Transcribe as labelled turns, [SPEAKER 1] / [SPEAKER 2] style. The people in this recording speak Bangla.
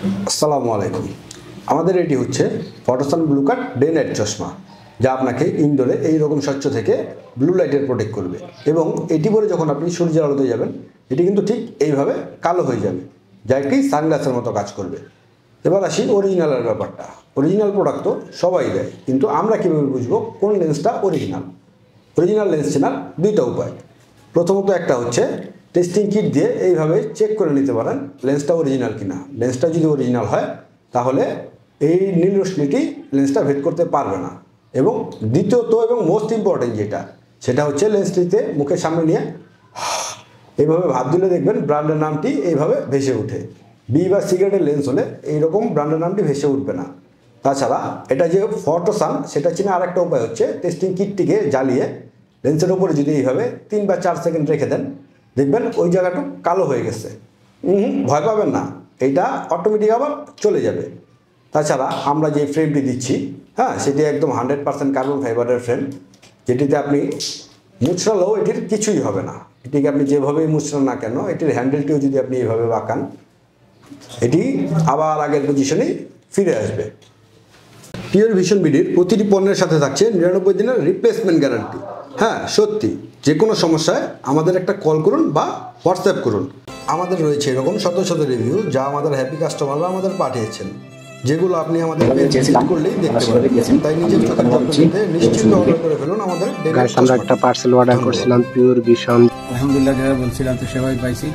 [SPEAKER 1] আসসালামু আলাইকুম। আমাদের এটি হচ্ছে ফটোসান ব্লু কাট ডে নাইট চশমা, যা আপনাকে ইনডোরে এই রকম স্বচ্ছ থেকে ব্লু লাইটের প্রোটেক্ট করবে। এবং এটি পরে যখন আপনি সূর্যের আলোতে যাবেন, এটি কিন্তু ঠিক এইভাবে কালো হয়ে যাবে, যা একটি সানগ্লাসের মতো কাজ করবে। এবার আসি অরিজিনালের ব্যাপারটা। অরিজিনাল প্রোডাক্ট তো সবাই দেয়, কিন্তু আমরা কীভাবে বুঝবো কোন লেন্সটা অরিজিনাল? অরিজিনাল লেন্স চেনার দুইটা উপায়। প্রথমত একটা হচ্ছে টেস্টিং কিট দিয়ে এইভাবে চেক করে নিতে পারেন লেন্সটা অরিজিনাল কিনা। লেন্সটা যদি অরিজিনাল হয় তাহলে এই নীল রশ্মিটি লেন্সটা ভেদ করতে পারবে না। এবং দ্বিতীয়ত এবং মোস্ট ইম্পর্টেন্ট যেটা, সেটা হচ্ছে লেন্সটিতে মুখের সামনে নিয়ে এইভাবে ভাব দিলে দেখবেন ব্র্যান্ডের নামটি এইভাবে ভেসে ওঠে। বি বা সিগারেটের লেন্স হলে এইরকম ব্র্যান্ডের নামটি ভেসে উঠবে না। তাছাড়া এটা যে ফটোসান সেটা চিনে আরেকটা উপায় হচ্ছে টেস্টিং কিটটিকে জ্বালিয়ে লেন্সের ওপরে যদি এইভাবে 3 বা 4 সেকেন্ড রেখে দেন, দেখবেন ওই জায়গাটা কালো হয়ে গেছে। ভয় পাবেন না, এইটা অটোমেটিক আবার চলে যাবে। তাছাড়া আমরা যে ফ্রেমটি দিচ্ছি, সেটি একদম 100% কার্বন ফাইবারের ফ্রেম, যেটিতে আপনি মুচড়ালেও এটির কিছুই হবে না। এটিকে আপনি যেভাবেই মুচড়ান না কেন, এটির হ্যান্ডেলটিও যদি আপনি এইভাবে বাঁকান, এটি আবার আগের পজিশনেই ফিরে আসবে। পিওর ভিশন বিডির প্রতিটি পণ্যের সাথে থাকছে 99 দিনের রিপ্লেসমেন্ট গ্যারান্টি। সত্যি যে কোনো সমস্যায় আমাদের একটা কল করুন বা হোয়াটসঅ্যাপ করুন। আমাদের রয়েছে এরকম শত শত রিভিউ, যা আমাদের হ্যাপি কাস্টমাররা আমাদের পাঠিয়েছেন, যেগুলো আপনি আমাদের ভিজিট করলেই দেখতে পাবেন। তাই নিজের চোখের যত্ন নিতে নিশ্চিন্ত অর্ডার করে ফেলুন আমাদের।
[SPEAKER 2] আমরা একটা পার্সেল অর্ডার করছিলাম পিওর ভিশন,
[SPEAKER 3] আলহামদুলিল্লাহ, যারা বলছিলাম তো সেভাবে পাইছি।